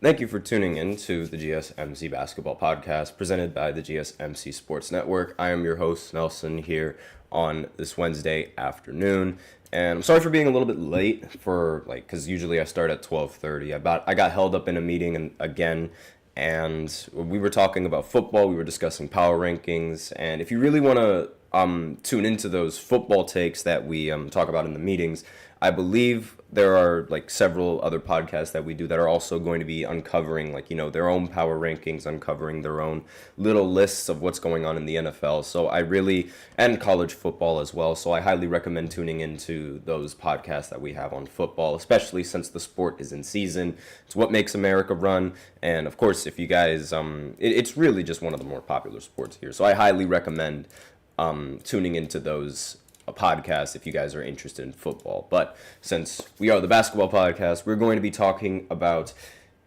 Thank you for tuning in to the GSMC Basketball Podcast presented by the GSMC Sports Network. I am your host, Nelson, here on this Wednesday afternoon. And I'm sorry for being a little bit late because usually I start at 12:30. I got held up in a meeting again, and we were talking about football. We were discussing power rankings. And if you really want to tune into those football takes that we talk about in the meetings, I believe there are several other podcasts that we do that are also going to be uncovering their own power rankings, uncovering their own little lists of what's going on in the NFL. And college football as well. So I highly recommend tuning into those podcasts that we have on football, especially since the sport is in season. It's what makes America run. And of course, if you guys, it's really just one of the more popular sports here. So I highly recommend tuning into those podcast if you guys are interested in football. But since we are the basketball podcast, we're going to be talking about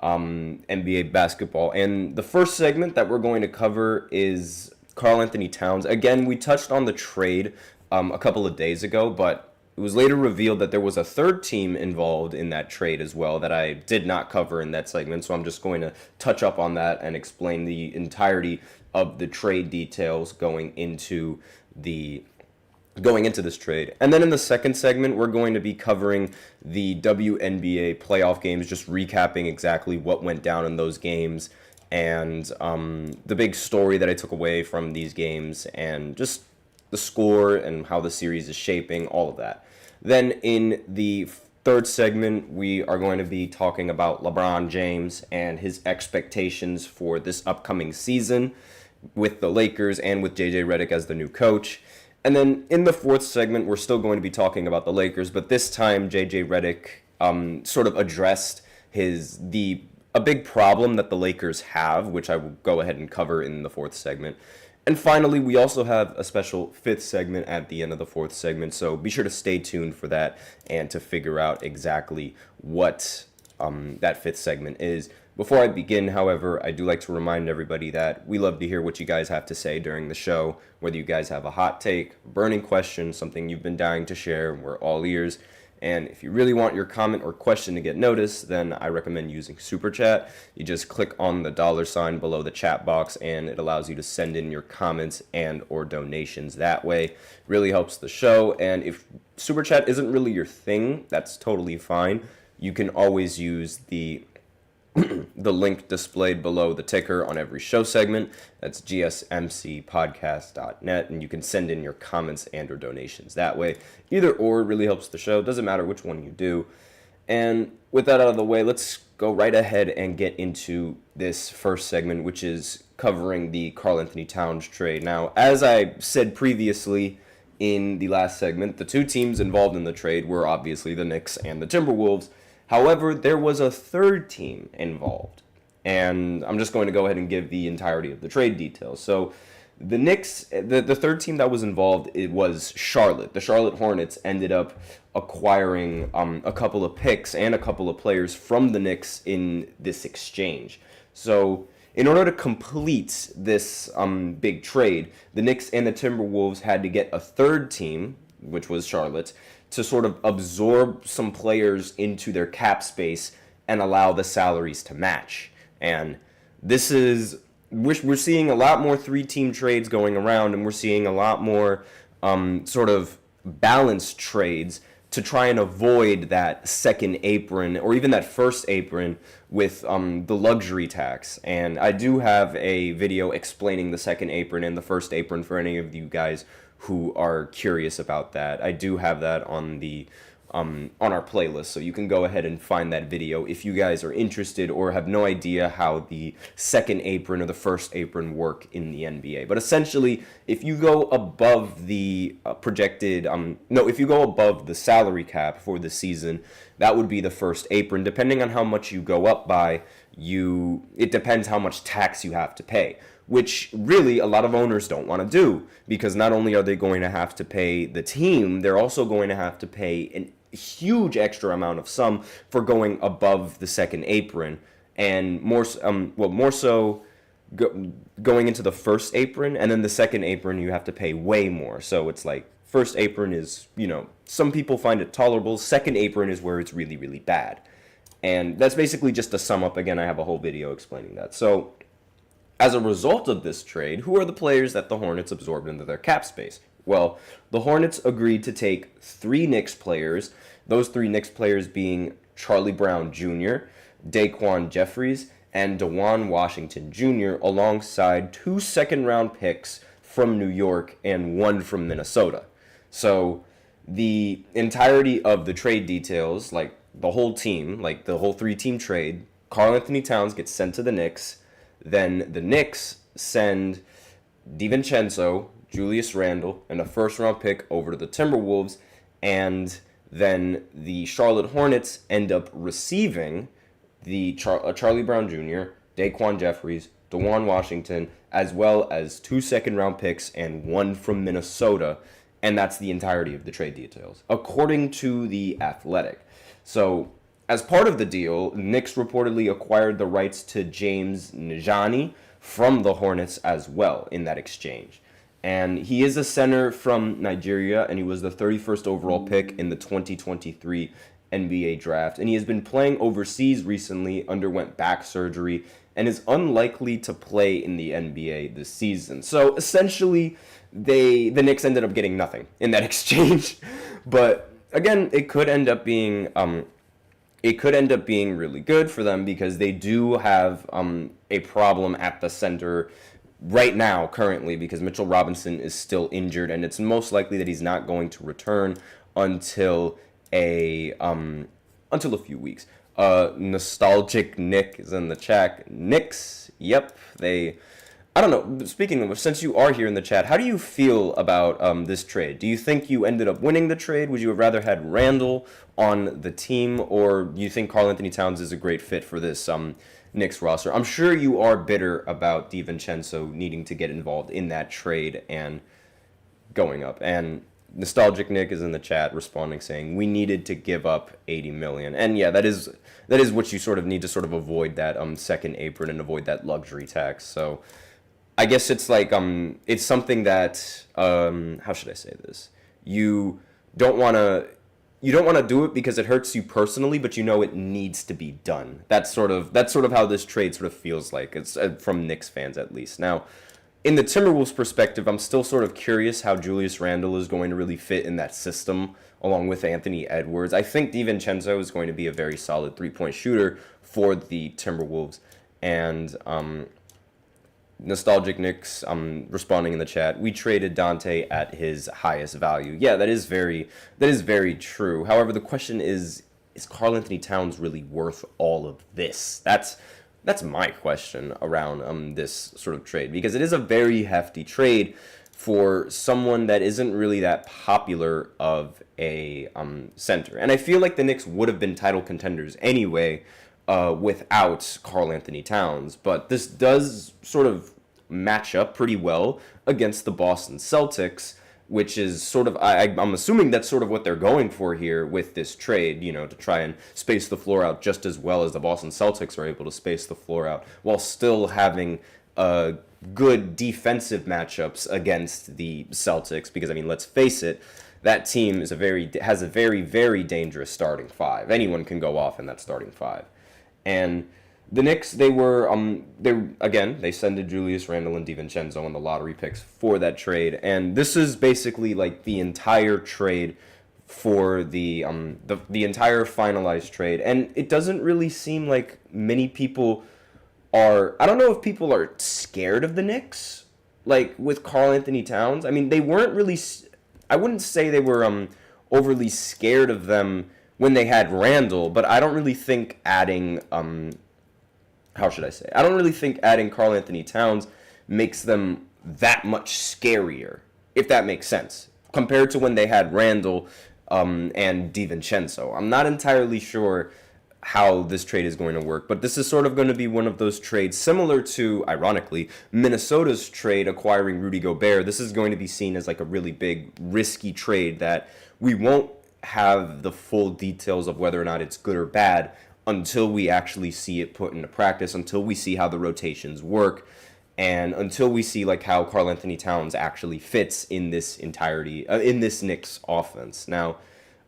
NBA basketball. And the first segment that we're going to cover is Karl-Anthony Towns. Again, we touched on the trade a couple of days ago, but it was later revealed that there was a third team involved in that trade as well that I did not cover in that segment. So I'm just going to touch up on that and explain the entirety of the trade details going into this trade. And then in the second segment, we're going to be covering the WNBA playoff games, just recapping exactly what went down in those games and the big story that I took away from these games and just the score and how the series is shaping, all of that. Then in the third segment, we are going to be talking about LeBron James and his expectations for this upcoming season with the Lakers and with JJ Redick as the new coach. And then in the fourth segment, we're still going to be talking about the Lakers, but this time JJ Redick sort of addressed a big problem that the Lakers have, which I will go ahead and cover in the fourth segment. And finally, we also have a special fifth segment at the end of the fourth segment, so be sure to stay tuned for that and to figure out exactly what that fifth segment is. Before I begin, however, I do like to remind everybody that we love to hear what you guys have to say during the show, whether you guys have a hot take, a burning question, something you've been dying to share, we're all ears. And if you really want your comment or question to get noticed, then I recommend using Super Chat. You just click on the $ below the chat box, and it allows you to send in your comments and or donations that way. Really helps the show, and if Super Chat isn't really your thing, that's totally fine. You can always use the link displayed below the ticker on every show segment. That's gsmcpodcast.net, and you can send in your comments and or donations that way. Either or really helps the show. Doesn't matter which one you do. And with that out of the way, let's go right ahead and get into this first segment, which is covering the Karl-Anthony Towns trade. Now, as I said previously in the last segment, the two teams involved in the trade were obviously the Knicks and the Timberwolves. However, there was a third team involved, and I'm just going to go ahead and give the entirety of the trade details. So the Knicks, the third team that was involved, it was Charlotte. The Charlotte Hornets ended up acquiring a couple of picks and a couple of players from the Knicks in this exchange. So in order to complete this big trade, the Knicks and the Timberwolves had to get a third team, which was Charlotte, to sort of absorb some players into their cap space and allow the salaries to match. And we're seeing a lot more three-team trades going around, and we're seeing a lot more sort of balanced trades to try and avoid that second apron or even that first apron with the luxury tax. And I do have a video explaining the second apron and the first apron for any of you guys who are curious about that. I do have that on our playlist, so you can go ahead and find that video if you guys are interested or have no idea how the second apron or the first apron work in the NBA. But essentially, if you go above the if you go above the salary cap for the season, that would be the first apron. Depending on how much you go up by, it depends how much tax you have to pay, which really a lot of owners don't want to do, because not only are they going to have to pay the team, they're also going to have to pay a huge extra amount of sum for going above the second apron, and more so going into the first apron, and then the second apron you have to pay way more. So it's like first apron is, some people find it tolerable. Second apron is where it's really, really bad. And that's basically just a sum up. Again, I have a whole video explaining that. So as a result of this trade, who are the players that the Hornets absorbed into their cap space? Well, the Hornets agreed to take 3 Knicks players, those 3 Knicks players being Charlie Brown Jr., Daquan Jeffries, and DeJuan Washington Jr., alongside 2 second-round picks from New York and 1 from Minnesota. So the entirety of the trade details, like the whole team, like the whole 3-team trade, Karl-Anthony Towns gets sent to the Knicks. Then the Knicks send DiVincenzo, Julius Randle, and a first-round pick over to the Timberwolves. And then the Charlotte Hornets end up receiving the Charlie Brown Jr., Daquan Jeffries, DeJuan Washington, as well as 2 second-round picks and 1 from Minnesota. And that's the entirety of the trade details, according to The Athletic. So as part of the deal, Knicks reportedly acquired the rights to James Njani from the Hornets as well in that exchange. And he is a center from Nigeria, and he was the 31st overall pick in the 2023 NBA draft. And he has been playing overseas recently, underwent back surgery, and is unlikely to play in the NBA this season. So essentially, the Knicks ended up getting nothing in that exchange. But again, it could end up being really good for them, because they do have a problem at the center right now, currently, because Mitchell Robinson is still injured, and it's most likely that he's not going to return until a few weeks. Nostalgic Nick is in the chat. Knicks, yep, I don't know. Speaking of, since you are here in the chat, how do you feel about this trade? Do you think you ended up winning the trade? Would you have rather had Randle on the team, or do you think Karl-Anthony Towns is a great fit for this Knicks roster? I'm sure you are bitter about DiVincenzo needing to get involved in that trade and going up. And Nostalgic Nick is in the chat responding, saying we needed to give up $80 million. And yeah, that is what you sort of need to sort of avoid that second apron and avoid that luxury tax. So I guess it's like it's something that how should I say this? You don't want to do it because it hurts you personally, but you know it needs to be done. That's sort of how this trade sort of feels like. It's from Knicks fans at least. Now, in the Timberwolves' perspective, I'm still sort of curious how Julius Randle is going to really fit in that system along with Anthony Edwards. I think DiVincenzo is going to be a very solid 3-point shooter for the Timberwolves. And Nostalgic Nick's responding in the chat, we traded Dante at his highest value. Yeah, that is very true. However, the question is Karl-Anthony Towns really worth all of this? That's my question around this sort of trade, because it is a very hefty trade for someone that isn't really that popular of a center. And I feel like the Knicks would have been title contenders anyway without Karl-Anthony Towns, but this does sort of match up pretty well against the Boston Celtics, which is sort of, I'm assuming that's sort of what they're going for here with this trade, to try and space the floor out just as well as the Boston Celtics are able to space the floor out, while still having good defensive matchups against the Celtics, because, let's face it, that team has a very, very dangerous starting five. Anyone can go off in that starting five. And the Knicks, they sent Julius Randle and DiVincenzo on the lottery picks for that trade, and this is basically like the entire trade for the entire finalized trade. And it doesn't really seem like many people are. I don't know if people are scared of the Knicks, like with Karl-Anthony Towns. They weren't really. I wouldn't say they were overly scared of them when they had Randle, but I don't really think adding how should I say? I don't really think adding Karl-Anthony Towns makes them that much scarier, if that makes sense, compared to when they had Randle and DiVincenzo. I'm not entirely sure how this trade is going to work, but this is sort of going to be one of those trades similar to, ironically, Minnesota's trade acquiring Rudy Gobert. This is going to be seen as like a really big, risky trade that we won't have the full details of whether or not it's good or bad until we actually see it put into practice, until we see how the rotations work, and until we see like how Karl-Anthony Towns actually fits in this entirety, in this Knicks offense. Now,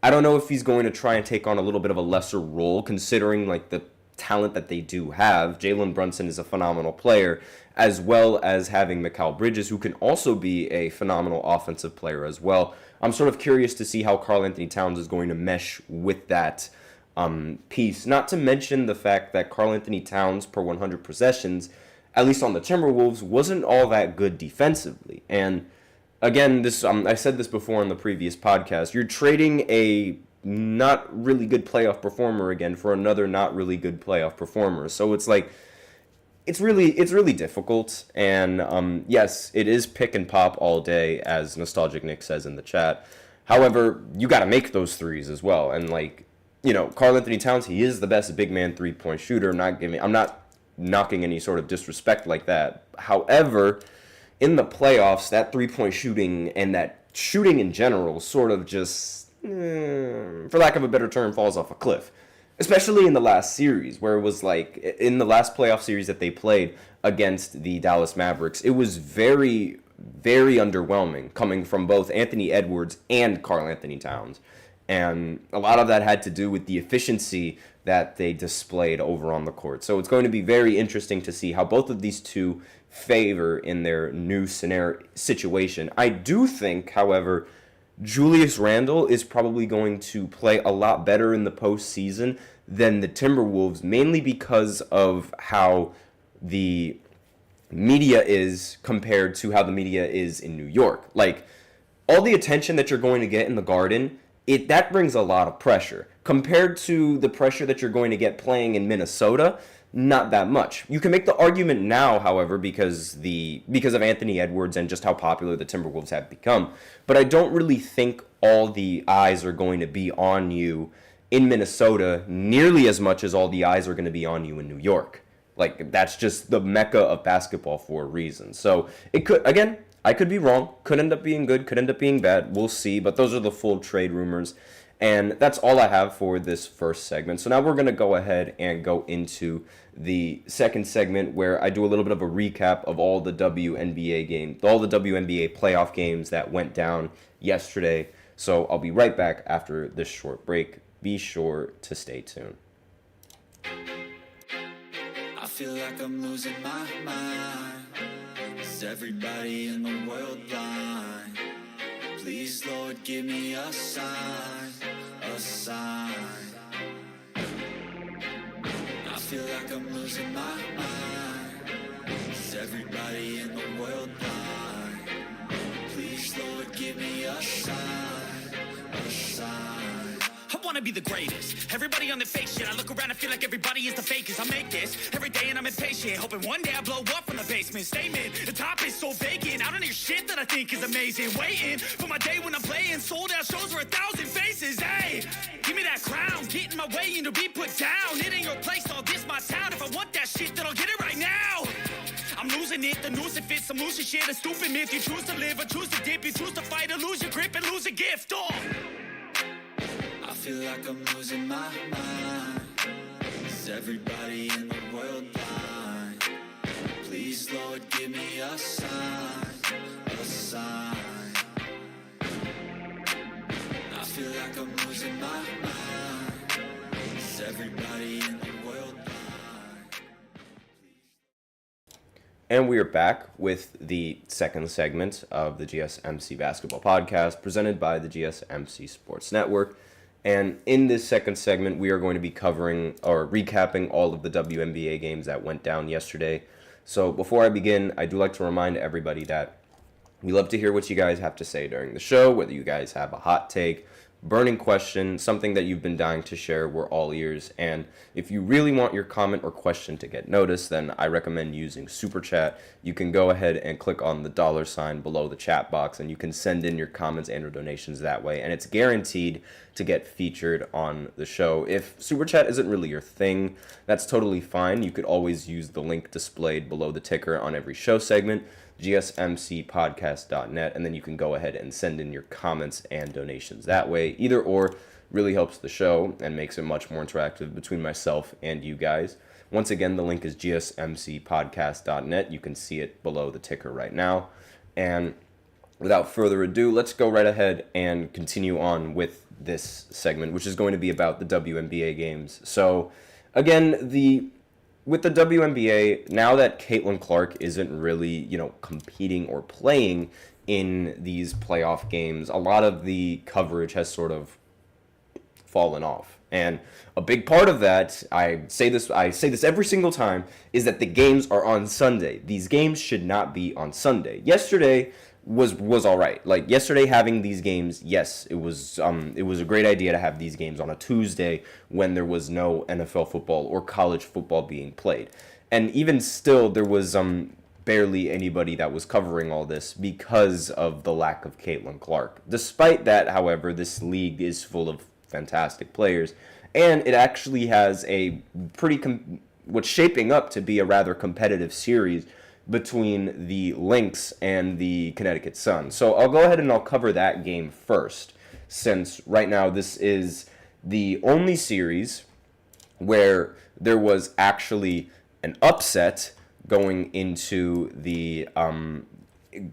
I don't know if he's going to try and take on a little bit of a lesser role, considering like the talent that they do have. Jalen Brunson is a phenomenal player, as well as having Mikal Bridges, who can also be a phenomenal offensive player as well. I'm sort of curious to see how Karl-Anthony Towns is going to mesh with that piece. Not to mention the fact that Karl-Anthony Towns, per 100 possessions, at least on the Timberwolves, wasn't all that good defensively. And again, this I said this before in the previous podcast. You're trading a not really good playoff performer again for another not really good playoff performer. So it's like it's really difficult. And yes, it is pick and pop all day, as Nostalgic Nick says in the chat. However, you got to make those threes as well. And like, you know, Karl-Anthony Towns, he is the best big man 3-point shooter. I'm not knocking any sort of disrespect like that. However, in the playoffs, that 3-point shooting and that shooting in general sort of just, for lack of a better term, falls off a cliff. Especially in the last series, where it was like, in the last playoff series that they played against the Dallas Mavericks, it was very, very underwhelming coming from both Anthony Edwards and Karl-Anthony Towns. And a lot of that had to do with the efficiency that they displayed over on the court. So it's going to be very interesting to see how both of these two favor in their new situation. I do think, however, Julius Randle is probably going to play a lot better in the postseason than the Timberwolves, mainly because of how the media is compared to how the media is in New York. Like, all the attention that you're going to get in the Garden, that brings a lot of pressure. Compared to the pressure that you're going to get playing in Minnesota, not that much. You can make the argument now, however, because of Anthony Edwards and just how popular the Timberwolves have become. But I don't really think all the eyes are going to be on you in Minnesota nearly as much as all the eyes are going to be on you in New York. Like, that's just the mecca of basketball for a reason. So it could, again, I could be wrong. Could end up being good, could end up being bad. We'll see. But those are the full trade rumors. And that's all I have for this first segment. So now we're going to go ahead and go into the second segment, where I do a little bit of a recap of all the WNBA games, all the WNBA playoff games that went down yesterday. So I'll be right back after this short break. Be sure to stay tuned. I feel like I'm losing my mind. Is everybody in the world blind? Please, Lord, give me a sign, a sign. I feel like I'm losing my mind. Is everybody in the world blind? Please, Lord, give me a sign, a sign. I wanna be the greatest. Everybody on the fake shit. I look around and feel like everybody is the fakest. I make this every day and I'm impatient, hoping one day I blow up from the basement. Statement, the top is so vacant. I don't hear shit that I think is amazing. Waiting for my day when I'm playing sold out shows for 1,000 faces. Hey, give me that crown. Get in my way and to be put down. It ain't your place, all this my town. If I want that shit, then I'll get it right now. I'm losing it, the noose it fits. I'm losing shit, a stupid myth. You choose to live or choose to dip. You choose to fight or lose your grip and lose a gift. Oh, I feel like I'm losing my mind. Is everybody in the world blind? Please, Lord, give me a sign, a sign. I feel like I'm losing my mind. Is everybody in the world blind? And we are back with the second segment of the GSMC Basketball Podcast, presented by the GSMC Sports Network. And in this second segment, we are going to be covering or recapping all of the WNBA games that went down yesterday. So before I begin, I do like to remind everybody that we love to hear what you guys have to say during the show, whether you guys have a hot take, burning question, something that you've been dying to share. We're all ears. And if you really want your comment or question to get noticed, then I recommend using Super Chat. You can go ahead and click on the $ below the chat box, and you can send in your comments and or donations that way. And it's guaranteed to get featured on the show. If Super Chat isn't really your thing, that's totally fine. You could always use the link displayed below the ticker on every show segment, gsmcpodcast.net, and then you can go ahead and send in your comments and donations that way. Either or really helps the show and makes it much more interactive between myself and you guys. Once again, the link is gsmcpodcast.net. You can see it below the ticker right now. And without further ado, let's go right ahead and continue on with this segment, which is going to be about the WNBA games. So, again, with the WNBA, now that Caitlin Clark isn't really, competing or playing in these playoff games, a lot of the coverage has sort of fallen off. And a big part of that, I say this every single time, is that the games are on Sunday. These games should not be on Sunday. Yesterday was all right. Like yesterday having these games, yes, it was a great idea to have these games on a Tuesday when there was no NFL football or college football being played. And even still there was barely anybody that was covering all this because of the lack of Caitlin Clark. Despite that, however, this league is full of fantastic players, and it actually has a what's shaping up to be a rather competitive series between the Lynx and the Connecticut Sun. So I'll go ahead and I'll cover that game first, since right now this is the only series where there was actually an upset going into the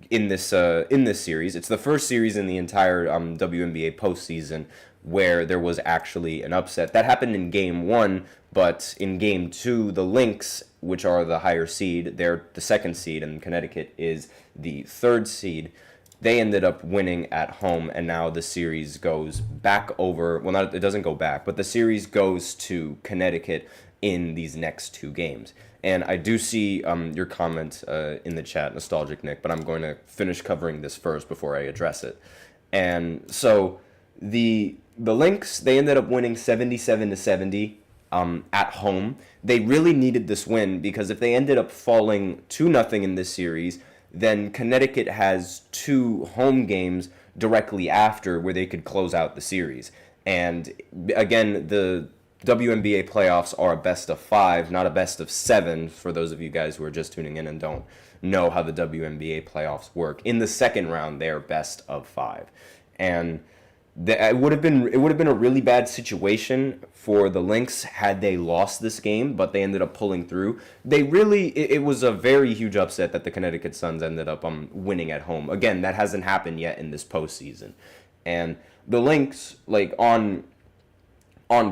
in this series. It's the first series in the entire WNBA postseason where there was actually an upset. That happened in Game 1, but in Game 2, the Lynx, which are the higher seed, they're the second seed, and Connecticut is the third seed. They ended up winning at home, and now the series goes back over. Well, it doesn't go back, but the series goes to Connecticut in these next two games. And I do see your comment in the chat, Nostalgic Nick, but I'm going to finish covering this first before I address it. And so the Lynx, they ended up winning 77-70 at home. They really needed this win because if they ended up falling 2-0 in this series, then Connecticut has two home games directly after where they could close out the series. And again, the WNBA playoffs are a best of 5, not a best of 7, for those of you guys who are just tuning in and don't know how the WNBA playoffs work. In the second round, they're best of 5. And it would have been a really bad situation for the Lynx had they lost this game, but they ended up pulling through. It was a very huge upset that the Connecticut Suns ended up winning at home. Again, that hasn't happened yet in this postseason. And the Lynx, like on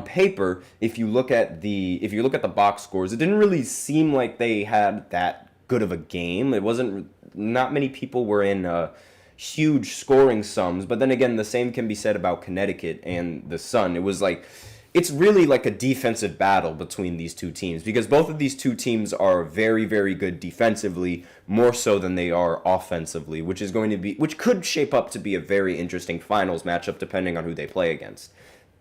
paper, if you look at the box scores, it didn't really seem like they had that good of a game. Not many people were in huge scoring sums, but then again, the same can be said about Connecticut and the Sun. It's really like a defensive battle between these two teams because both of these two teams are very, very good defensively, more so than they are offensively, which could shape up to be a very interesting finals matchup depending on who they play against.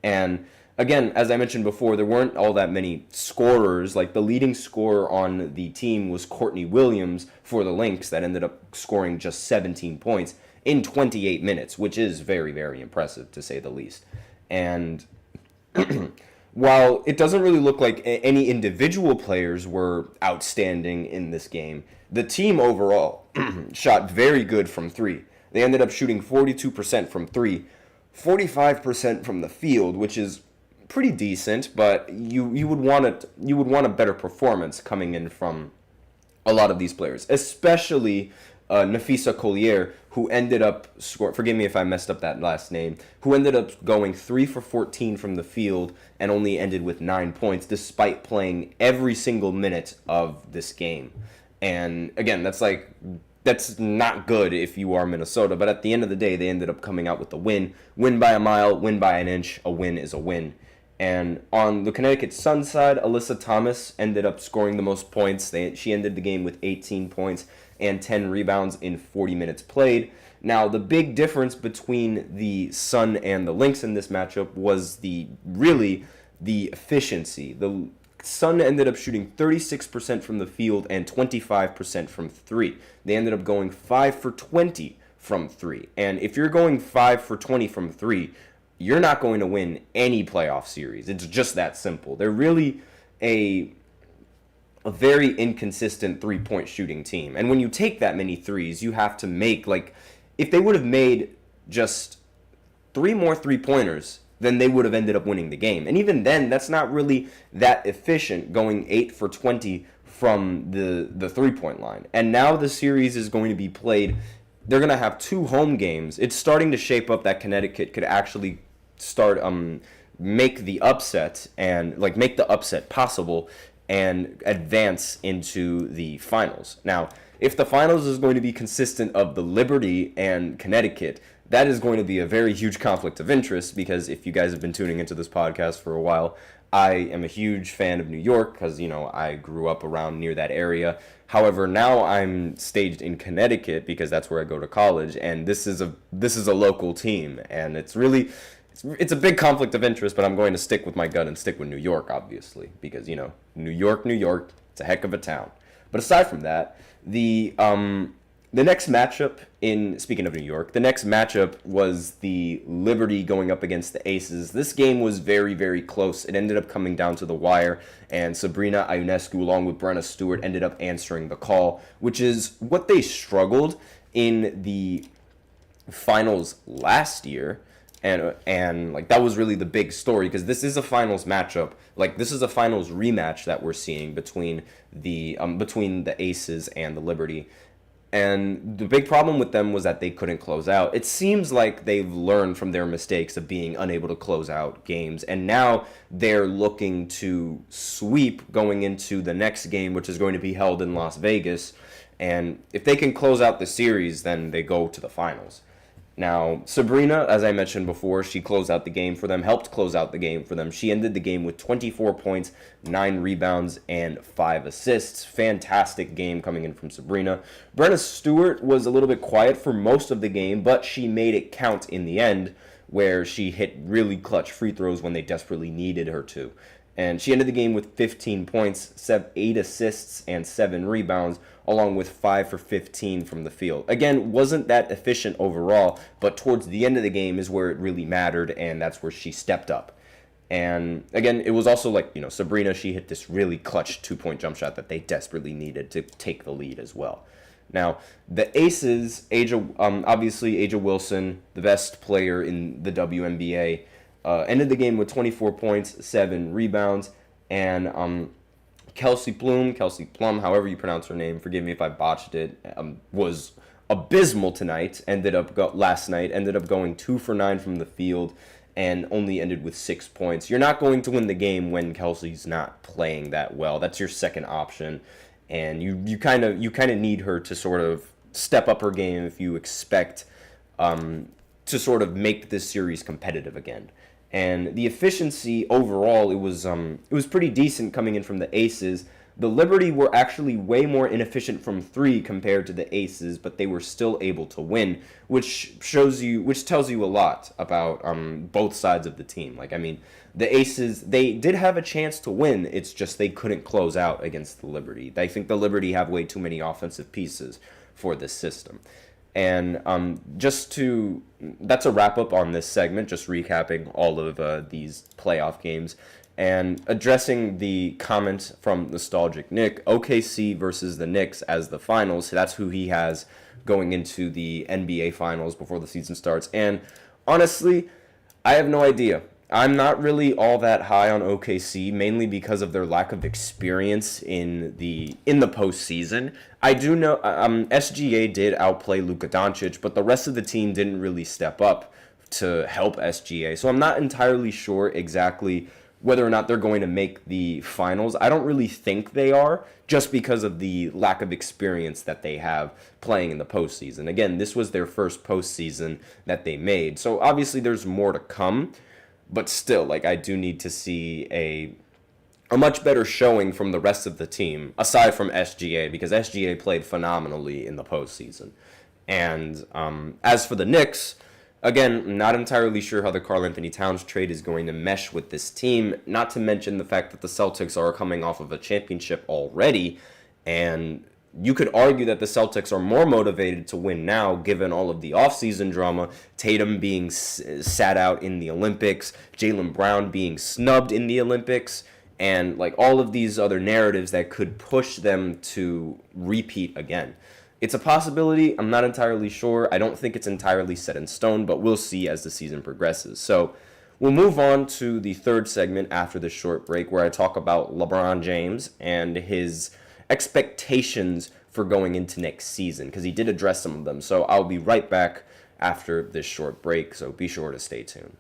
And again, as I mentioned before, there weren't all that many scorers. Like the leading scorer on the team was Courtney Williams for the Lynx that ended up scoring just 17 points in 28 minutes, which is very, very impressive to say the least. And while it doesn't really look like any individual players were outstanding in this game, the team overall shot very good from three. They ended up shooting 42% from three, 45% from the field, which is pretty decent, but you would want a better performance coming in from a lot of these players, especially Nafisa Collier, who ended up forgive me if I messed up that last name, who ended up going 3 for 14 from the field and only ended with 9 points despite playing every single minute of this game. And again, that's not good if you are Minnesota, but at the end of the day, they ended up coming out with a win. Win by a mile, win by an inch, a win is a win. And on the Connecticut Sun side, Alyssa Thomas ended up scoring the most points. She ended the game with 18 points and 10 rebounds in 40 minutes played. Now, the big difference between the Sun and the Lynx in this matchup was the efficiency. The Sun ended up shooting 36% from the field and 25% from three. They ended up going 5 for 20 from three. And if you're going 5 for 20 from three, you're not going to win any playoff series. It's just that simple. They're really a very inconsistent three-point shooting team. And when you take that many threes, you have to make, if they would have made just 3 more three-pointers, then they would have ended up winning the game. And even then, that's not really that efficient, going 8 for 20 from the three-point line. And now the series is going to be played. They're going to have 2 home games. It's starting to shape up that Connecticut could actually start make the upset and like make the upset possible and advance into the finals. Now, if the finals is going to be consistent of the Liberty and Connecticut, that is going to be a very huge conflict of interest, because if you guys have been tuning into this podcast for a while, I am a huge fan of New York because, you know, I grew up around near that area. However, now I'm staged in Connecticut because that's where I go to college, and this is a local team, and it's a big conflict of interest, but I'm going to stick with my gut and stick with New York, obviously, because, you know, New York, it's a heck of a town. But aside from that, the next matchup speaking of New York, the next matchup was the Liberty going up against the Aces. This game was very, very close. It ended up coming down to the wire, and Sabrina Ionescu, along with Brenna Stewart, ended up answering the call, which is what they struggled in the finals last year. And like that was really the big story, because this is a finals matchup. Like, this is a finals rematch that we're seeing between the Aces and the Liberty. And the big problem with them was that they couldn't close out. It seems like they've learned from their mistakes of being unable to close out games, and now they're looking to sweep going into the next game, which is going to be held in Las Vegas. And if they can close out the series, then they go to the finals. Now, Sabrina, as I mentioned before, she closed out the game for them, helped close out the game for them. She ended the game with 24 points, 9 rebounds, and 5 assists. Fantastic game coming in from Sabrina. Brenna Stewart was a little bit quiet for most of the game, but she made it count in the end, where she hit really clutch free throws when they desperately needed her to. And she ended the game with 15 points, 8 assists, and 7 rebounds, along with 5 for 15 from the field. Again, wasn't that efficient overall, but towards the end of the game is where it really mattered, and that's where she stepped up. And again, it was also like, you know, Sabrina, she hit this really clutch 2-point jump shot that they desperately needed to take the lead as well. Now, the Aces, obviously A'ja Wilson, the best player in the WNBA, ended the game with 24 points, 7 rebounds, and Kelsey Plum, however you pronounce her name, forgive me if I botched it, was abysmal tonight. Last night, ended up going 2 for 9 from the field, and only ended with 6 points. You're not going to win the game when Kelsey's not playing that well. That's your second option, and you kind of need her to sort of step up her game if you expect to sort of make this series competitive again. And the efficiency overall, it was pretty decent coming in from the Aces. The Liberty were actually way more inefficient from 3 compared to the Aces, but they were still able to win, which tells you a lot about both sides of the team. Like, I mean, the Aces, they did have a chance to win. It's just they couldn't close out against the Liberty. I think the Liberty have way too many offensive pieces for this system. And that's a wrap up on this segment, just recapping all of these playoff games and addressing the comment from Nostalgic Nick, OKC versus the Knicks as the finals. That's who he has going into the NBA finals before the season starts. And honestly, I have no idea. I'm not really all that high on OKC, mainly because of their lack of experience in the postseason. I do know SGA did outplay Luka Doncic, but the rest of the team didn't really step up to help SGA. So I'm not entirely sure exactly whether or not they're going to make the finals. I don't really think they are, just because of the lack of experience that they have playing in the postseason. Again, this was their first postseason that they made, so obviously there's more to come. But still, like, I do need to see a much better showing from the rest of the team, aside from SGA, because SGA played phenomenally in the postseason. And as for the Knicks, again, not entirely sure how the Karl-Anthony Towns trade is going to mesh with this team, not to mention the fact that the Celtics are coming off of a championship already, and you could argue that the Celtics are more motivated to win now, given all of the offseason drama, Tatum being sat out in the Olympics, Jaylen Brown being snubbed in the Olympics, and like all of these other narratives that could push them to repeat again. It's a possibility. I'm not entirely sure. I don't think it's entirely set in stone, but we'll see as the season progresses. So we'll move on to the third segment after this short break, where I talk about LeBron James and his expectations for going into next season, because he did address some of them. So I'll be right back after this short break, so be sure to stay tuned.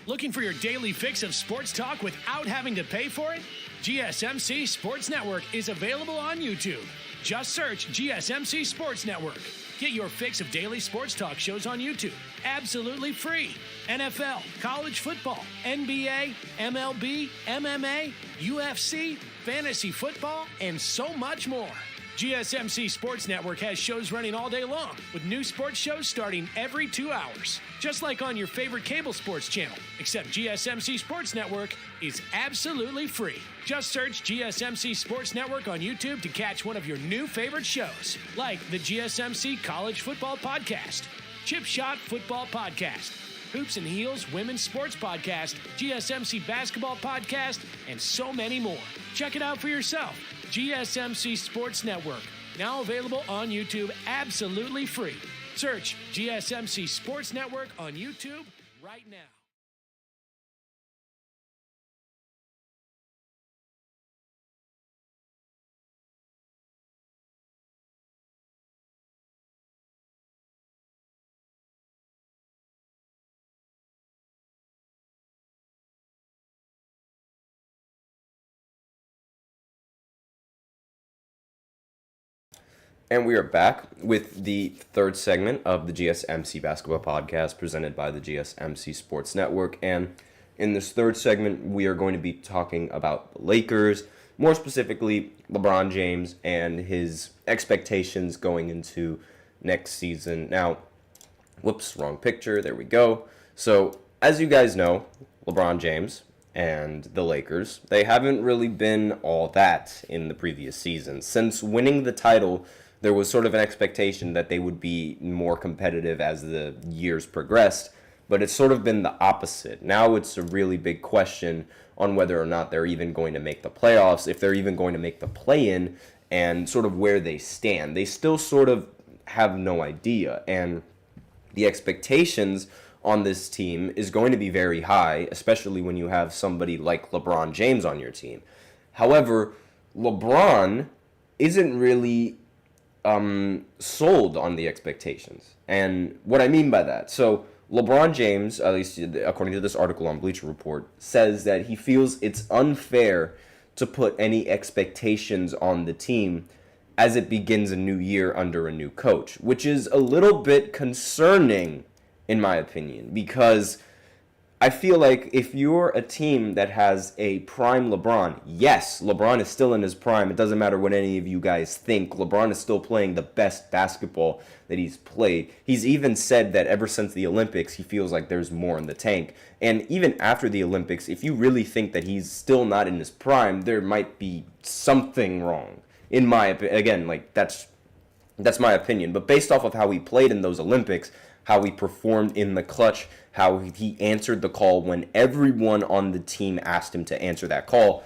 Looking for your daily fix of sports talk without having to pay for it? GSMC Sports Network is available on YouTube. Just search GSMC Sports Network. Get your fix of daily sports talk shows on YouTube, absolutely free. NFL, college football, NBA, MLB, MMA, UFC, fantasy football, and so much more. GSMC Sports Network has shows running all day long, with new sports shows starting every 2 hours. Just like on your favorite cable sports channel, except GSMC Sports Network is absolutely free. Just search GSMC Sports Network on YouTube to catch one of your new favorite shows, like the GSMC College Football Podcast, Chip Shot Football Podcast, Hoops and Heels Women's Sports Podcast, GSMC Basketball Podcast, and so many more. Check it out for yourself. GSMC Sports Network, now available on YouTube absolutely free. Search GSMC Sports Network on YouTube right now. And we are back with the third segment of the GSMC Basketball Podcast presented by the GSMC Sports Network. And in this third segment, we are going to be talking about the Lakers, more specifically LeBron James and his expectations going into next season. Now, whoops, wrong picture. There we go. So, as you guys know, LeBron James and the Lakers, they haven't really been all that in the previous season. Since winning the title, there was sort of an expectation that they would be more competitive as the years progressed, but it's sort of been the opposite. Now it's a really big question on whether or not they're even going to make the playoffs, if they're even going to make the play-in, and sort of where they stand. They still sort of have no idea, and the expectations on this team is going to be very high, especially when you have somebody like LeBron James on your team. However, LeBron isn't really sold on the expectations. And what I mean by that, so LeBron James, at least according to this article on Bleacher Report, says that he feels it's unfair to put any expectations on the team as it begins a new year under a new coach, which is a little bit concerning in my opinion, because I feel like if you're a team that has a prime LeBron, yes, LeBron is still in his prime. It doesn't matter what any of you guys think. LeBron is still playing the best basketball that he's played. He's even said that ever since the Olympics, he feels like there's more in the tank. And even after the Olympics, if you really think that he's still not in his prime, there might be something wrong. In my opinion, again, like that's my opinion. But based off of how he played in those Olympics, how he performed in the clutch, how he answered the call when everyone on the team asked him to answer that call,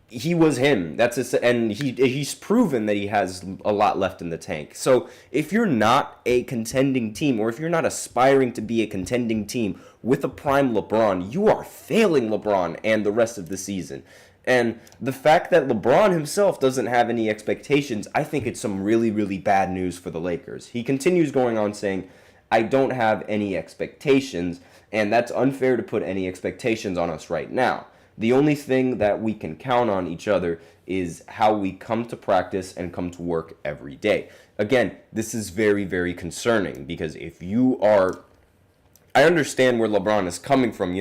he was him. And he's proven that he has a lot left in the tank. So if you're not a contending team, or if you're not aspiring to be a contending team with a prime LeBron, you are failing LeBron and the rest of the season. And the fact that LeBron himself doesn't have any expectations, I think it's some really, really bad news for the Lakers. He continues going on saying, I don't have any expectations, and that's unfair to put any expectations on us right now. The only thing that we can count on each other is how we come to practice and come to work every day. Again, this is very, very concerning, because if you are, I understand where LeBron is coming from,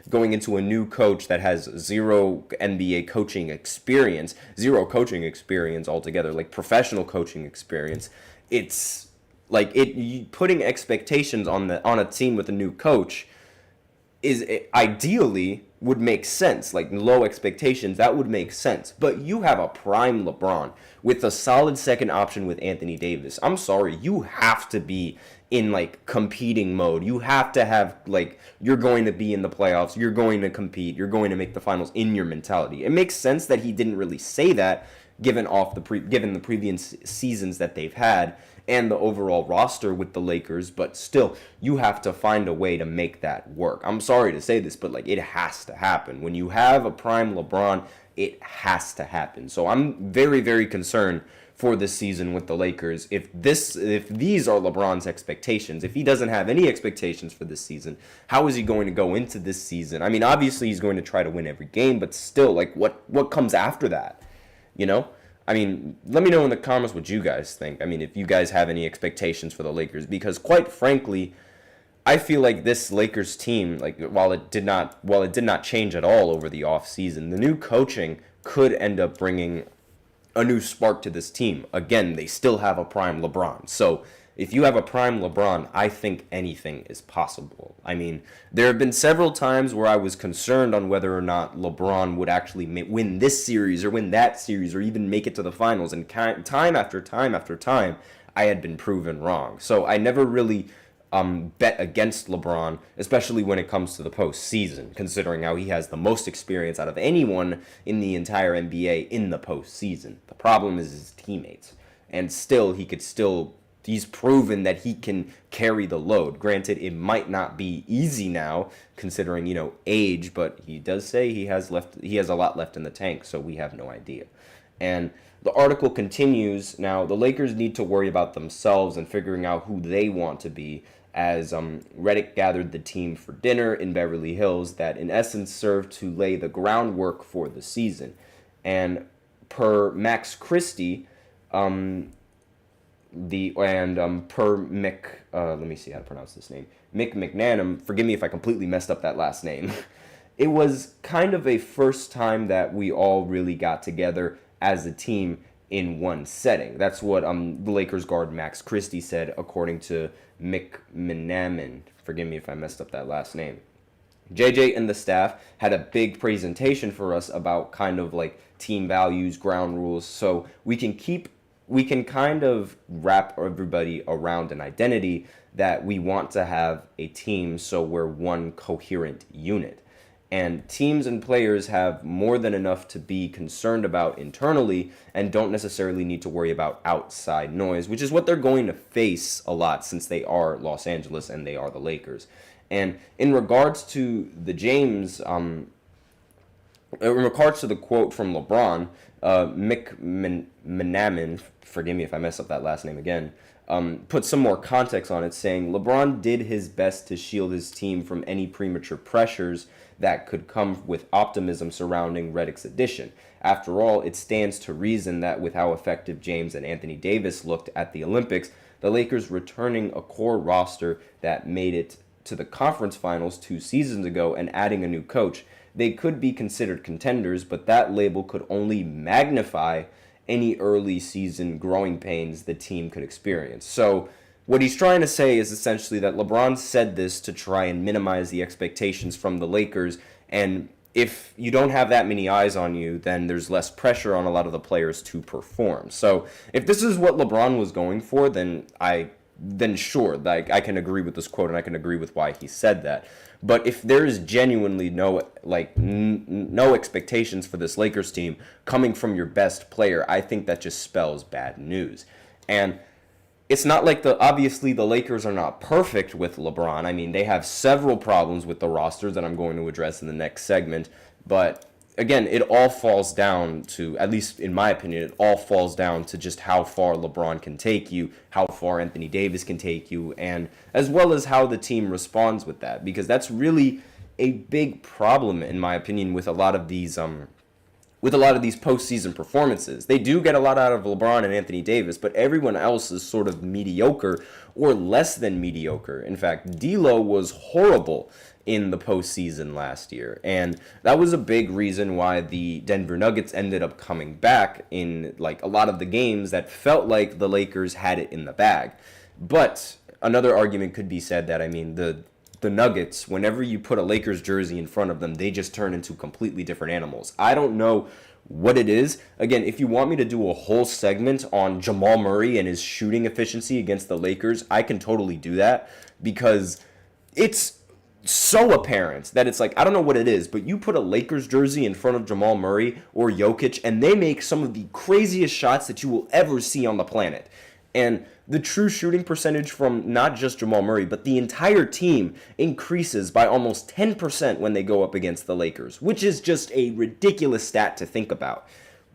going into a new coach that has zero NBA coaching experience, zero coaching experience altogether, like professional coaching experience. It's like putting expectations on a team with a new coach is ideally would make sense. Like low expectations, that would make sense. But you have a prime LeBron with a solid second option with Anthony Davis. I'm sorry, you have to be in like competing mode. You have to have like, you're going to be in the playoffs, you're going to compete, you're going to make the finals in your mentality. It makes sense that he didn't really say that given the previous seasons that they've had and the overall roster with the Lakers, but still, you have to find a way to make that work. I'm sorry to say this, but like it has to happen. When you have a prime LeBron, it has to happen. So I'm very, very concerned for this season with the Lakers. If these are LeBron's expectations, if he doesn't have any expectations for this season, how is he going to go into this season? I mean, obviously he's going to try to win every game, but still, like, what comes after that? You know? I mean, let me know in the comments what you guys think. I mean, if you guys have any expectations for the Lakers, because quite frankly, I feel like this Lakers team, like, while it did not change at all over the offseason, the new coaching could end up bringing a new spark to this team. Again, they still have a prime LeBron. So if you have a prime LeBron, I think anything is possible. I mean, there have been several times where I was concerned on whether or not LeBron would actually win this series or win that series or even make it to the finals. And time after time after time, I had been proven wrong. So I never really bet against LeBron, especially when it comes to the postseason, considering how he has the most experience out of anyone in the entire NBA in the postseason. The problem is his teammates. And still, he's proven that he can carry the load. Granted, it might not be easy now, considering, age, but he does say he has a lot left in the tank, so we have no idea. And the article continues. Now, the Lakers need to worry about themselves and figuring out who they want to be, as Redick gathered the team for dinner in Beverly Hills that in essence served to lay the groundwork for the season. And per Max Christie, per Mick, let me see how to pronounce this name, Mick McNanum, forgive me if I completely messed up that last name, it was kind of a first time that we all really got together as a team in one setting. That's what the Lakers guard Max Christie said, according to Mick McNanum. Forgive me if I messed up that last name. JJ and the staff had a big presentation for us about kind of like team values, ground rules, so we can kind of wrap everybody around an identity that we want to have a team, so we're one coherent unit. And teams and players have more than enough to be concerned about internally and don't necessarily need to worry about outside noise, which is what they're going to face a lot since they are Los Angeles and they are the Lakers. And in regards to the James, in regards to the quote from LeBron, Mick McNanum, forgive me if I mess up that last name again, put some more context on it, saying LeBron did his best to shield his team from any premature pressures that could come with optimism surrounding Redick's addition. After all, it stands to reason that with how effective James and Anthony Davis looked at the Olympics, the Lakers returning a core roster that made it to the conference finals 2 seasons ago and adding a new coach, they could be considered contenders, but that label could only magnify any early season growing pains the team could experience. So what he's trying to say is essentially that LeBron said this to try and minimize the expectations from the Lakers, and if you don't have that many eyes on you, then there's less pressure on a lot of the players to perform. So if this is what LeBron was going for, then sure, like, I can agree with this quote and I can agree with why he said that. But if there is genuinely no expectations for this Lakers team coming from your best player, I think that just spells bad news. And it's not like obviously the Lakers are not perfect with LeBron. I mean, they have several problems with the roster that I'm going to address in the next segment. But again, it all falls down to, at least in my opinion, it all falls down to just how far LeBron can take you, how far Anthony Davis can take you, and as well as how the team responds with that. Because that's really a big problem, in my opinion, with a lot of these postseason performances. They do get a lot out of LeBron and Anthony Davis, but everyone else is sort of mediocre or less than mediocre. In fact, D'Lo was horrible in the postseason last year, and that was a big reason why the Denver Nuggets ended up coming back in like a lot of the games that felt like the Lakers had it in the bag. But another argument could be said that, I mean, the Nuggets, whenever you put a Lakers jersey in front of them, they just turn into completely different animals. I don't know what it is. Again, if you want me to do a whole segment on Jamal Murray and his shooting efficiency against the Lakers, I can totally do that, because it's so apparent that it's like, I don't know what it is, but you put a Lakers jersey in front of Jamal Murray or Jokic, and they make some of the craziest shots that you will ever see on the planet. And the true shooting percentage from not just Jamal Murray, but the entire team increases by almost 10% when they go up against the Lakers, which is just a ridiculous stat to think about.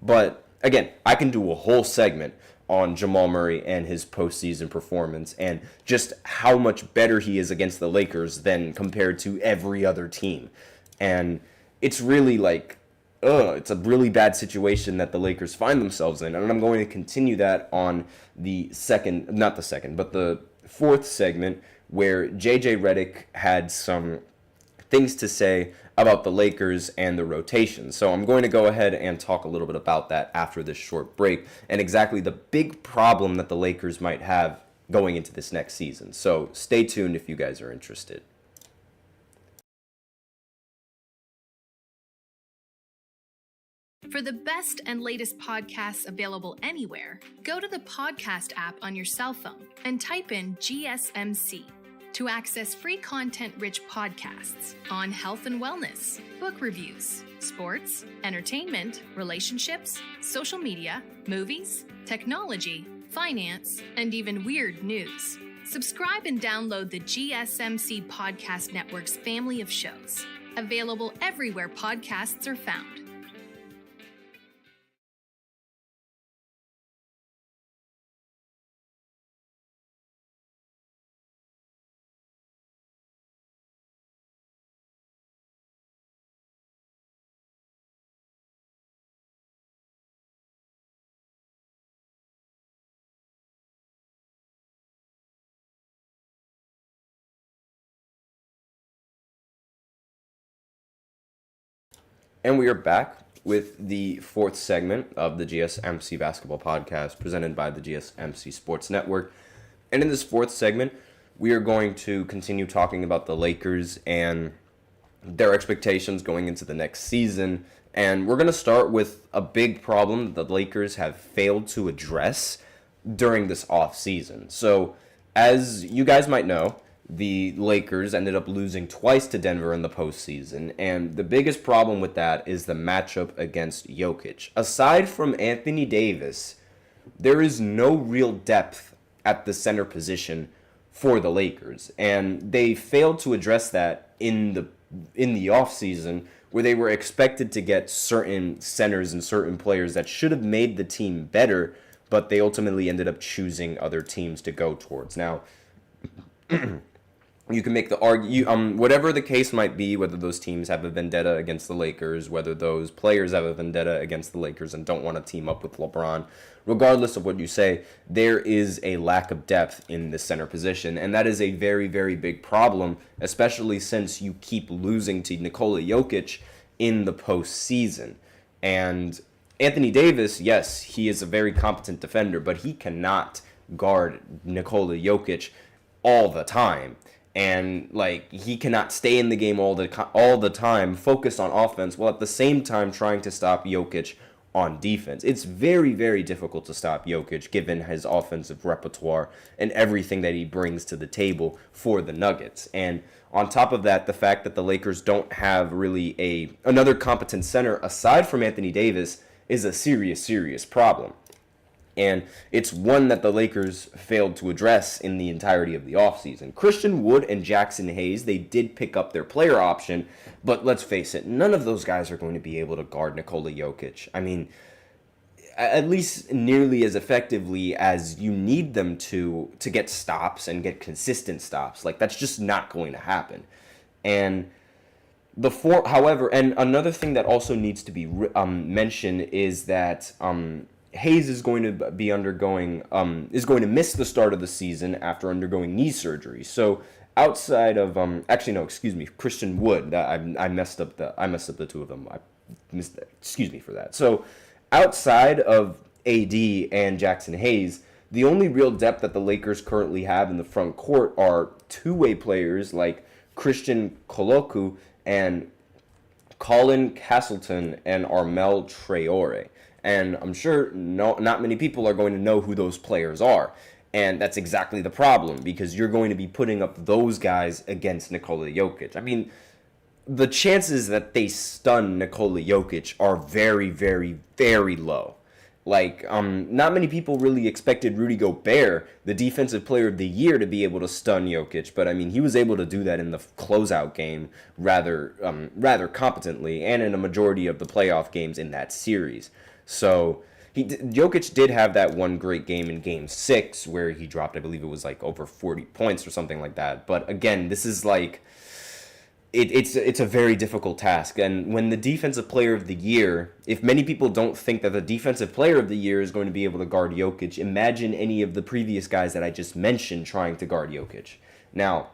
But again, I can do a whole segment on Jamal Murray and his postseason performance and just how much better he is against the Lakers than compared to every other team. And it's really like, it's a really bad situation that the Lakers find themselves in. And I'm going to continue that on the fourth segment, where JJ Redick had some things to say about the Lakers and the rotation. So I'm going to go ahead and talk a little bit about that after this short break and exactly the big problem that the Lakers might have going into this next season. So stay tuned if you guys are interested. For the best and latest podcasts available anywhere, go to the podcast app on your cell phone and type in GSMC to access free content-rich podcasts on health and wellness, book reviews, sports, entertainment, relationships, social media, movies, technology, finance, and even weird news. Subscribe and download the GSMC Podcast Network's family of shows, available everywhere podcasts are found. And we are back with the fourth segment of the GSMC Basketball Podcast presented by the GSMC Sports Network. And in this fourth segment, we are going to continue talking about the Lakers and their expectations going into the next season. And we're going to start with a big problem that the Lakers have failed to address during this offseason. So, as you guys might know, the Lakers ended up losing twice to Denver in the postseason, and the biggest problem with that is the matchup against Jokic. Aside from Anthony Davis, there is no real depth at the center position for the Lakers, and they failed to address that in the offseason, where they were expected to get certain centers and certain players that should have made the team better, but they ultimately ended up choosing other teams to go towards. Now, you can make the argument, whatever the case might be, whether those teams have a vendetta against the Lakers, whether those players have a vendetta against the Lakers and don't want to team up with LeBron, regardless of what you say, there is a lack of depth in the center position, and that is a very, very big problem, especially since you keep losing to Nikola Jokic in the postseason. And Anthony Davis, yes, he is a very competent defender, but he cannot guard Nikola Jokic all the time. And he cannot stay in the game all the time, focused on offense, while at the same time trying to stop Jokic on defense. It's very, very difficult to stop Jokic given his offensive repertoire and everything that he brings to the table for the Nuggets. And on top of that, the fact that the Lakers don't have really another competent center aside from Anthony Davis is a serious, serious problem. And it's one that the Lakers failed to address in the entirety of the offseason. Christian Wood and Jackson Hayes, they did pick up their player option, but let's face it, none of those guys are going to be able to guard Nikola Jokic. I mean, at least nearly as effectively as you need them to get stops and get consistent stops. That's just not going to happen. And however, and another thing that also needs to be mentioned is that Hayes is going to be is going to miss the start of the season after undergoing knee surgery. So outside of Christian Wood, I messed up the two of them. Excuse me for that. So outside of AD and Jackson Hayes, the only real depth that the Lakers currently have in the front court are two-way players like Christian Colocu and Colin Castleton and Armel Traore. And I'm sure not many people are going to know who those players are. And that's exactly the problem, because you're going to be putting up those guys against Nikola Jokic. I mean, the chances that they stun Nikola Jokic are very, very, very low. Not many people really expected Rudy Gobert, the Defensive Player of the Year, to be able to stun Jokic, but I mean, he was able to do that in the closeout game rather competently, and in a majority of the playoff games in that series. So Jokic did have that one great game in Game 6 where he dropped, I believe it was like over 40 points or something like that. But again, this is like it's a very difficult task. And when the Defensive Player of the Year, if many people don't think that the Defensive Player of the Year is going to be able to guard Jokic, imagine any of the previous guys that I just mentioned trying to guard Jokic. Now,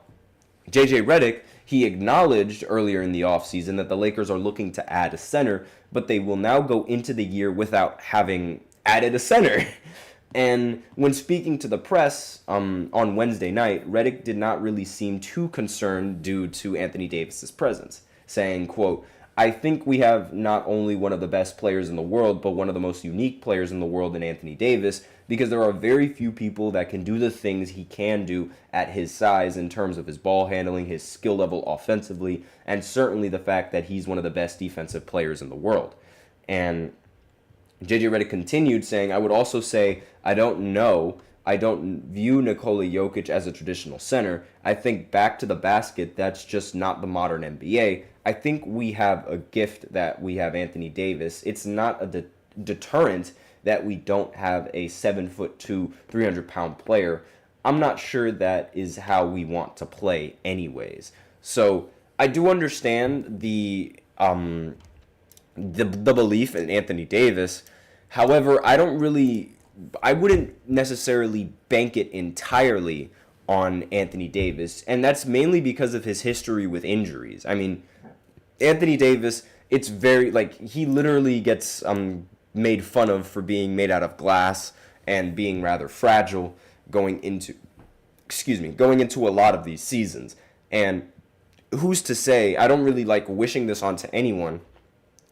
JJ Redick, he acknowledged earlier in the offseason that the Lakers are looking to add a center, but they will now go into the year without having added a center. And when speaking to the press on Wednesday night, Redick did not really seem too concerned due to Anthony Davis's presence, saying, quote, "I think we have not only one of the best players in the world, but one of the most unique players in the world in Anthony Davis, because there are very few people that can do the things he can do at his size in terms of his ball handling, his skill level offensively, and certainly the fact that he's one of the best defensive players in the world." And JJ Redick continued saying, "I would also say, I don't view Nikola Jokic as a traditional center. I think back to the basket, that's just not the modern NBA. I think we have a gift that we have Anthony Davis. It's not a deterrent that we don't have a 7'2", 300-pound player. I'm not sure that is how we want to play anyways." So I do understand the belief in Anthony Davis. However, I wouldn't necessarily bank it entirely on Anthony Davis, and that's mainly because of his history with injuries. I mean, Anthony Davis, it's very, he literally gets made fun of for being made out of glass and being rather fragile going into a lot of these seasons. And who's to say, I don't really like wishing this onto anyone,